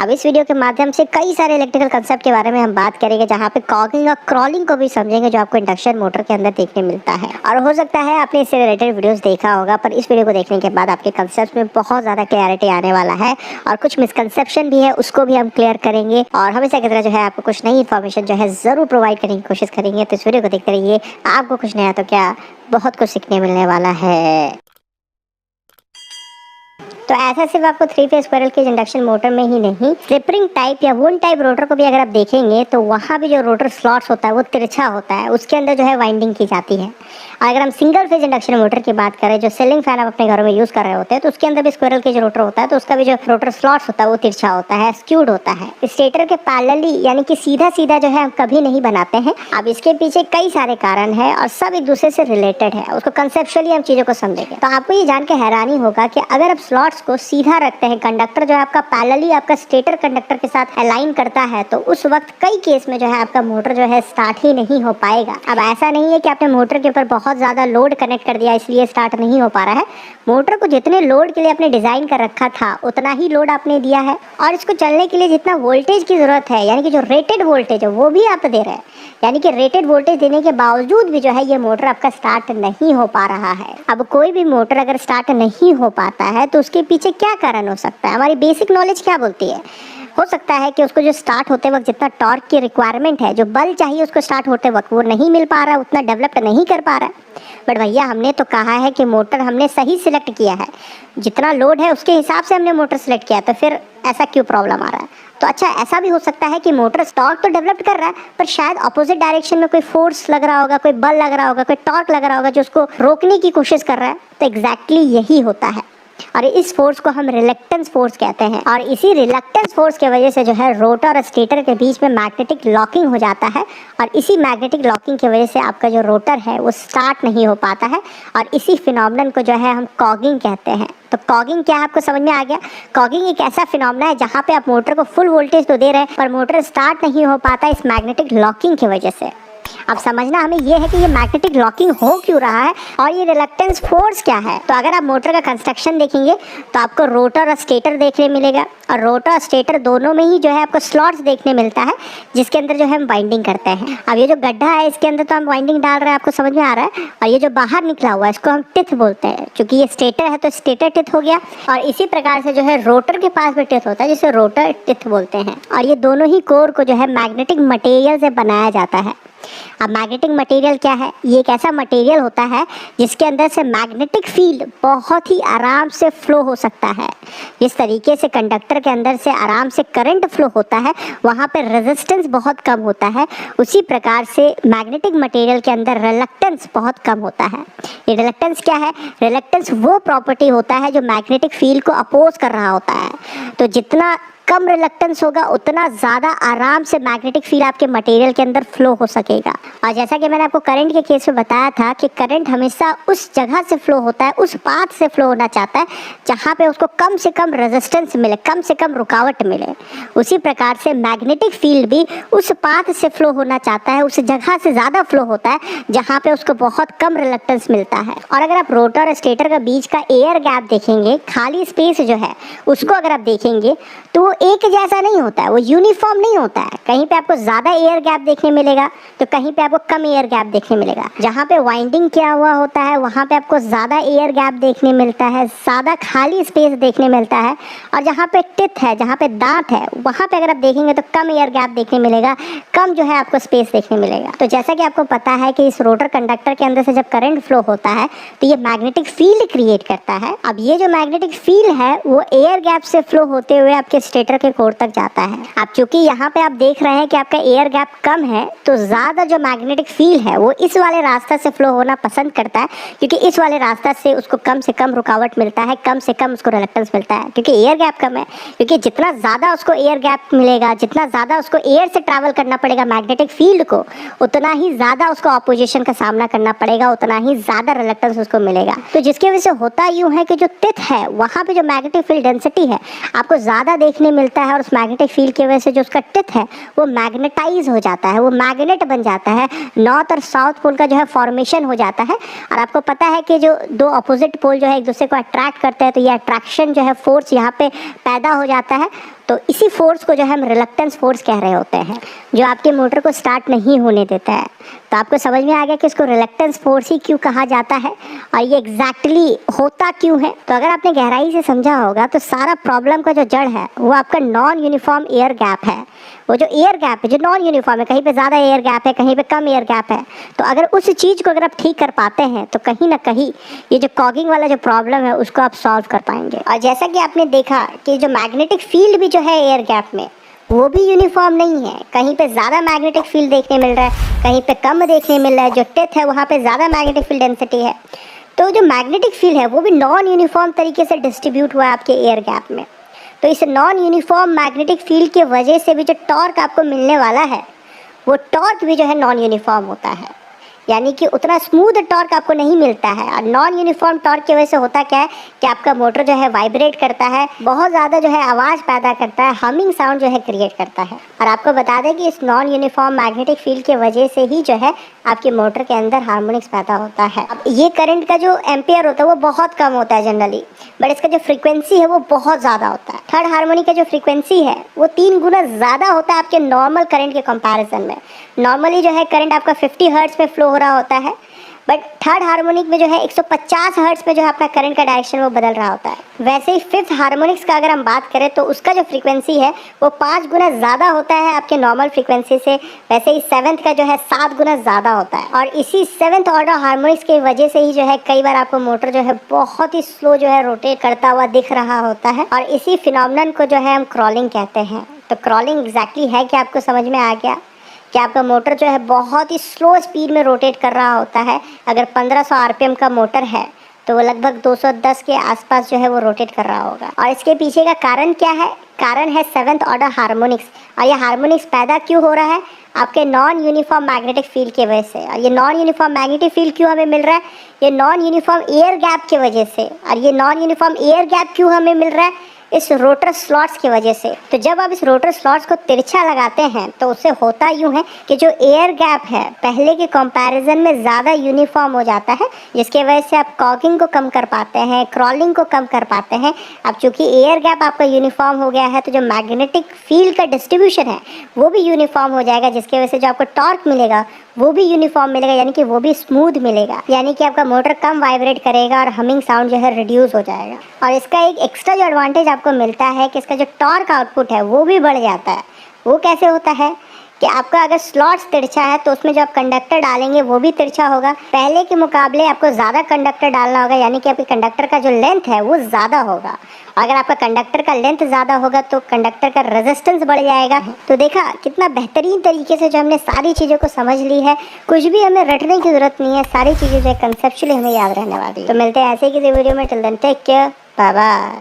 अब इस वीडियो के माध्यम से कई सारे इलेक्ट्रिकल कंसेप्ट के बारे में हम बात करेंगे, जहाँ पे कॉगिंग और क्रॉलिंग को भी समझेंगे जो आपको इंडक्शन मोटर के अंदर देखने मिलता है। और हो सकता है आपने इससे रिलेटेड वीडियोस देखा होगा, पर इस वीडियो को देखने के बाद आपके कंसेप्ट में बहुत ज़्यादा क्लैरिटी आने वाला है और कुछ मिसकंसेप्शन भी है उसको भी हम क्लियर करेंगे और हमेशा की तरह जो है आपको कुछ नई इन्फॉर्मेशन जो है ज़रूर प्रोवाइड करने की कोशिश करेंगे। तो इस वीडियो को देखते रहिए, आपको कुछ नया तो क्या बहुत कुछ सीखने मिलने वाला है। तो ऐसा सिर्फ आपको 3 phase squirrel cage induction motor में ही नहीं, स्लिप-रिंग टाइप या वुंड टाइप रोटर को भी अगर आप देखेंगे तो वहाँ भी जो रोटर स्लॉट्स होता है वो तिरछा होता है, उसके अंदर जो है वाइंडिंग की जाती है। और अगर हम सिंगल फेज इंडक्शन मोटर की बात करें जो सीलिंग फैन आप अपने घरों में यूज़ कर रहे होते हैं, तो उसके अंदर भी स्क्विरल केज रोटर होता है, तो उसका भी जो रोटर स्लॉट्स होता है वो तिरछा होता है, स्क्यूड होता है। स्टेटर के पैरेलली यानी कि सीधा सीधा जो है हम कभी नहीं बनाते हैं। अब इसके पीछे कई सारे कारण है और सब एक दूसरे से रिलेटेड है, उसको कंसेप्चुअली हम चीज़ों को समझेंगे। तो आपको ये जान के हैरानी होगा कि अगर आप स्लॉट्स को सीधा रखते हैं, कंडक्टर जो है आपका पैरेलली आपका स्टेटर कंडक्टर के साथ अलाइन करता है, तो उस वक्त कई केस में जो है आपका मोटर जो है स्टार्ट ही नहीं हो पाएगा। अब ऐसा नहीं है कि आपने मोटर के ऊपर बहुत ज़्यादा लोड कनेक्ट कर दिया इसलिए स्टार्ट नहीं हो पा रहा है। मोटर को जितने लोड के लिए आपने डिज़ाइन कर रखा था उतना ही लोड आपने दिया है और इसको चलने के लिए जितना वोल्टेज की ज़रूरत है, यानी कि जो रेटेड वोल्टेज है वो भी आप दे रहे हैं। यानी कि रेटेड वोल्टेज देने के बावजूद भी जो है ये मोटर आपका स्टार्ट नहीं हो पा रहा है। अब कोई भी मोटर अगर स्टार्ट नहीं हो पाता है तो उसके पीछे क्या कारण हो सकता है? हमारी बेसिक नॉलेज क्या बोलती है? हो सकता है कि उसको जो स्टार्ट होते वक्त जितना टॉर्क की रिक्वायरमेंट है, जो बल चाहिए उसको स्टार्ट होते वक्त, वो नहीं मिल पा रहा है, उतना डेवलप नहीं कर पा रहा है। बट भैया हमने तो कहा है कि मोटर हमने सही सिलेक्ट किया है, जितना लोड है उसके हिसाब से हमने मोटर सिलेक्ट किया, तो फिर ऐसा क्यों प्रॉब्लम आ रहा है? तो अच्छा, ऐसा भी हो सकता है कि मोटर टॉर्क तो डेवलप कर रहा है पर शायद अपोजिट डायरेक्शन में कोई फोर्स लग रहा होगा, कोई बल लग रहा होगा, कोई टॉर्क लग रहा होगा जो उसको रोकने की कोशिश कर रहा है। तो एग्जैक्टली यही होता है और इस फोर्स को हम रिलक्टेंस फोर्स कहते हैं। और इसी रिलक्टेंस फोर्स की वजह से जो है रोटर और स्टेटर के बीच में मैग्नेटिक लॉकिंग हो जाता है और इसी मैग्नेटिक लॉकिंग की वजह से आपका जो रोटर है वो स्टार्ट नहीं हो पाता है और इसी फिनोमेनन को जो है हम कॉगिंग कहते हैं। तो कॉगिंग क्या है आपको समझ में आ गया? कॉगिंग एक ऐसा फिनोमेना है जहाँ पे आप मोटर को फुल वोल्टेज तो दे रहे हैं पर मोटर स्टार्ट नहीं हो पाता इस मैग्नेटिक लॉकिंग की वजह से। अब समझना हमें ये है कि ये मैग्नेटिक लॉकिंग हो क्यों रहा है और ये रिलक्टेंस फोर्स क्या है। तो अगर आप मोटर का कंस्ट्रक्शन देखेंगे तो आपको रोटर और स्टेटर देखने मिलेगा और रोटर और स्टेटर दोनों में ही जो है आपको स्लॉट्स देखने मिलता है जिसके अंदर जो है हम वाइंडिंग करते हैं। अब ये जो गड्ढा है इसके अंदर तो हम वाइंडिंग डाल रहे हैं, आपको समझ में आ रहा है। और ये जो बाहर निकला हुआ है इसको हम टिथ बोलते हैं, क्योंकि ये स्टेटर है तो स्टेटर टिथ हो गया। और इसी प्रकार से जो है रोटर के पास भी टिथ होता है जिसे रोटर टिथ बोलते हैं। और ये दोनों ही कोर को जो है मैग्नेटिक मटेरियल से बनाया जाता है। अब मैग्नेटिक मटेरियल क्या है? ये एक ऐसा मटेरियल होता है जिसके अंदर से मैग्नेटिक फील्ड बहुत ही आराम से फ्लो हो सकता है। जिस तरीके से कंडक्टर के अंदर से आराम से करंट फ्लो होता है वहाँ पे रेजिस्टेंस बहुत कम होता है, उसी प्रकार से मैग्नेटिक मटेरियल के अंदर रिलक्टेंस बहुत कम होता है। ये रिलक्टेंस क्या है? रिलक्टेंस वो प्रॉपर्टी होता है जो मैग्नेटिक फील्ड को अपोज कर रहा होता है। तो जितना कम रिलक्टेंस होगा उतना ज़्यादा आराम से मैग्नेटिक फील्ड आपके मटेरियल के अंदर फ्लो हो सकेगा। और जैसा कि मैंने आपको करंट के केस में बताया था कि करंट हमेशा उस जगह से फ्लो होता है, उस पाथ से फ्लो होना चाहता है जहाँ पे उसको कम से कम रेजिस्टेंस मिले, कम से कम रुकावट मिले। उसी प्रकार से मैग्नेटिक फील्ड भी उस पाथ से फ्लो होना चाहता है, उस जगह से ज़्यादा फ्लो होता है जहाँ पे उसको बहुत कम रिलक्टेंस मिलता है। और अगर आप रोटर और स्टेटर का बीच का एयर गैप देखेंगे, खाली स्पेस जो है उसको अगर आप देखेंगे तो एक जैसा नहीं होता है, वो यूनिफॉर्म नहीं होता है। कहीं पे आपको ज़्यादा एयर गैप देखने मिलेगा तो कहीं पे आपको कम एयर गैप देखने मिलेगा। जहाँ पे वाइंडिंग किया हुआ होता है वहाँ पे आपको ज़्यादा एयर गैप देखने मिलता है, ज़्यादा खाली स्पेस देखने मिलता है। और जहाँ पे टिथ है, जहाँ पे दांत है, वहाँ पे अगर आप देखेंगे तो कम एयर गैप देखने मिलेगा, कम जो है आपको स्पेस देखने मिलेगा। तो जैसा कि आपको पता है कि इस रोटर कंडक्टर के अंदर से जब करंट फ्लो होता है तो ये मैग्नेटिक फील्ड क्रिएट करता है। अब ये जो मैग्नेटिक फील्ड है वो एयर गैप से फ्लो होते हुए आपके स्टेटर के कोर तक जाता है। अब चूंकि यहाँ पे आप देख रहे हैं कि आपका एयर गैप कम है तो ज़्यादा जो मैग्नेटिक फील्ड है वो इस वाले रास्ता से फ्लो होना पसंद करता है, क्योंकि इस वाले रास्ता से उसको कम से कम रुकावट मिलता है, कम से कम उसको रिलक्टेंस मिलता है, क्योंकि एयर गैप कम है। क्योंकि जितना ज़्यादा उसको एयर गैप मिलेगा, जितना ज़्यादा उसको एयर से ट्रैवल करना पड़ेगा मैग्नेटिक फील्ड को, उतना ही ज़्यादा उसको ऑपोजिशन का सामना करना पड़ेगा, उतना ही ज़्यादा रिलक्टेंस उसको मिलेगा। तो जिसकी वजह से होता यूँ है कि जो टिथ है वहाँ पे जो मैग्नेटिक फील्ड डेंसिटी है आपको ज़्यादा देखने मिलता है और उस मैग्नेटिक फील्ड की वजह से जो उसका टिथ है वो मैग्नेटाइज हो जाता है, वो मैग्नेट बन जाता है, नॉर्थ और साउथ पोल का जो है फॉर्मेशन हो जाता है। और आपको पता है कि जो दो अपोजिट पोल जो है एक दूसरे को अट्रैक्ट करते हैं, तो ये अट्रैक्शन जो है फोर्स यहाँ पे पैदा हो जाता है। तो इसी फोर्स को जो है हम रिलक्टेंस फोर्स कह रहे होते हैं, जो आपके मोटर को स्टार्ट नहीं होने देता है। तो आपको समझ में आ गया कि इसको रिलक्टेंस फोर्स ही क्यों कहा जाता है और ये एग्जैक्टली होता क्यों है। तो अगर आपने गहराई से समझा होगा तो सारा प्रॉब्लम का जो जड़ है वो आपका नॉन यूनिफॉर्म एयर गैप है। वो जो एयर गैप है जो नॉन यूनिफॉर्म है, कहीं पे ज़्यादा एयर गैप है, कहीं पे कम एयर गैप है, तो अगर उस चीज़ को अगर आप ठीक कर पाते हैं तो कहीं ना कहीं ये जो कॉगिंग वाला जो प्रॉब्लम है उसको आप सॉल्व कर पाएंगे। और जैसा कि आपने देखा कि जो मैग्नेटिक फील्ड भी जो है एयर गैप में वो भी यूनिफॉर्म नहीं है, कहीं पे ज़्यादा मैग्नेटिक फील्ड देखने मिल रहा है, कहीं पे कम देखने मिल रहा है। जो टिथ है वहाँ पे ज़्यादा मैग्नेटिक फील्ड डेंसिटी है, तो जो मैग्नेटिक फील्ड है वो भी नॉन यूनिफॉर्म तरीके से डिस्ट्रीब्यूट हुआ है आपके एयर गैप में। तो इस नॉन यूनिफॉर्म मैग्नेटिक फील्ड की वजह से भी जो टॉर्क आपको मिलने वाला है वो टॉर्क भी जो है नॉन यूनिफॉर्म होता है, यानी कि उतना स्मूथ टॉर्क आपको नहीं मिलता है। और नॉन यूनिफॉर्म टॉर्क की वजह से होता क्या है कि आपका मोटर जो है वाइब्रेट करता है, बहुत ज़्यादा जो है आवाज़ पैदा करता है, हमिंग साउंड जो है क्रिएट करता है। और आपको बता दें कि इस नॉन यूनिफॉर्म मैग्नेटिक फील्ड की वजह से ही जो है आपके मोटर के अंदर हार्मोनिक्स पैदा होता है। अब ये करंट का जो एम्पियर होता है वो बहुत कम होता है जनरली, बट इसका जो फ्रीक्वेंसी है वो बहुत ज़्यादा होता है। थर्ड हार्मोनिक का जो फ्रीक्वेंसी है वो 3 गुना ज़्यादा होता है आपके नॉर्मल करंट के कंपैरिजन में। नॉर्मली जो है करंट आपका 50 हर्ट्ज में फ्लो हो रहा होता है, बट थर्ड हार्मोनिक में जो है 150 हर्ट्ज पे जो है अपना करंट का डायरेक्शन वो बदल रहा होता है। वैसे ही फिफ्थ हार्मोनिक्स का अगर हम बात करें तो उसका जो फ्रीक्वेंसी है वो 5 गुना ज़्यादा होता है आपके नॉर्मल फ्रीक्वेंसी से। वैसे ही सेवन्थ का जो है 7 गुना ज़्यादा होता है। और इसी सेवन्थ ऑर्डर हार्मोनिक्स की वजह से ही जो है कई बार आपको मोटर जो है बहुत ही स्लो जो है रोटेट करता हुआ दिख रहा होता है। और इसी फिनोमेनन को जो है हम क्रॉलिंग कहते हैं। तो क्रॉलिंग एग्जैक्टली है कि आपको समझ में आ गया कि आपका मोटर जो है बहुत ही स्लो स्पीड में रोटेट कर रहा होता है। अगर 1500 आरपीएम का मोटर है तो वो लगभग 210 के आसपास जो है वो रोटेट कर रहा होगा। और इसके पीछे का कारण क्या है? कारण है सेवन्थ ऑर्डर हार्मोनिक्स। और ये हार्मोनिक्स पैदा क्यों हो रहा है? आपके नॉन यूनिफॉर्म मैग्नेटिक फील्ड की वजह से। और ये नॉन यूनिफॉर्म मैग्नेटिक फील्ड क्यों हमें मिल रहा है? ये नॉन यूनिफॉर्म एयर गैप की वजह से। और ये नॉन यूनिफॉर्म एयर गैप क्यों हमें मिल रहा है? इस रोटर स्लॉट्स की वजह से। तो जब आप इस रोटर स्लॉट्स को तिरछा लगाते हैं तो उससे होता यूँ है कि जो एयर गैप है पहले के कंपैरिजन में ज़्यादा यूनिफॉर्म हो जाता है, जिसके वजह से आप कॉगिंग को कम कर पाते हैं, क्रॉलिंग को कम कर पाते हैं। अब चूँकि एयर गैप आपका यूनिफॉर्म हो गया है तो जो मैग्नेटिक फील्ड का डिस्ट्रीब्यूशन है वो भी यूनिफॉर्म हो जाएगा, जिसकी वजह से जो आपको टॉर्क मिलेगा वो भी यूनिफॉर्म मिलेगा, यानी कि वो भी स्मूथ मिलेगा। यानी कि आपका मोटर कम वाइब्रेट करेगा और हमिंग साउंड जो है रिड्यूस हो जाएगा। और इसका एक एक्स्ट्रा जो एडवांटेज आपको मिलता है कि इसका जो टॉर्क आउटपुट है वो भी बढ़ जाता है। वो कैसे होता है कि आपका अगर स्लॉट्स तिरछा है तो उसमें जो आप कंडक्टर डालेंगे वो भी तिरछा होगा। पहले के मुकाबले आपको ज़्यादा कंडक्टर डालना होगा, यानी कि आपके कंडक्टर का जो लेंथ है वो ज़्यादा होगा। अगर आपका कंडक्टर का लेंथ ज़्यादा होगा तो कंडक्टर का रेजिस्टेंस बढ़ जाएगा। तो देखा कितना बेहतरीन तरीके से जो हमने सारी चीज़ों को समझ ली है, कुछ भी हमें रटने की ज़रूरत नहीं है, सारी चीज़ें जो है कंसेप्चुअली हमें याद रहने वाली है। तो मिलते हैं ऐसे ही किसी वीडियो में। Till then take care, bye bye.